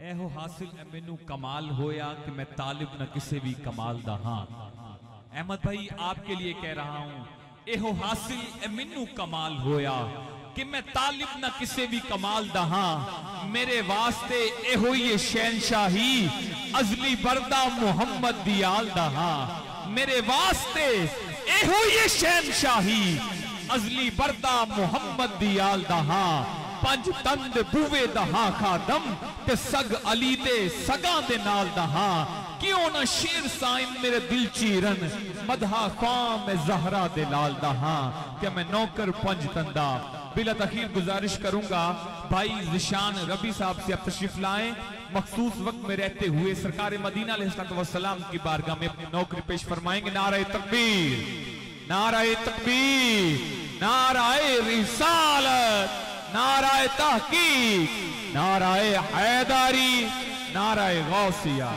एहो हासिल मैनू कमाल होया कि मैं तालिब न किसे भी कमाल दा। हाँ अहमद भाई आपके लिए कह रहा हूं, एहो हासिल मैनू कमाल होया कि मैं तालिब न किसे भी कमाल दा। हाँ मेरे वास्ते एहो ये शहनशाही अजली बरदा मुहम्मद दियाल दा। हाँ मेरे वास्ते एहो ये शहनशाही अजली बरदा मुहम्मद दियाल दा। हाँ पंज तंद बुवे दहा खादम ते सग अली दे सगा दे नाल दहा। क्यों ना शेर साइम मेरे दिल चीरन मदहा ख्वाम में जहरा दे लाल दहा। क्या मैं नौकर पंज तंदा। बिला तखीर गुजारिश करूंगा भाई ज़िशान रबी साहब से आप तशरीफ लाएं, मखसूस वक्त में रहते हुए सरकार मदीना अलैहिस्सलाम की बारगाह में अपनी नौकरी पेश फरमाएंगे। नाराए तकबीर, नाराए तकबीर, नाराए रिसालत, नाराए तहकीक, नाराए हैदारी, नाराए गौसिया।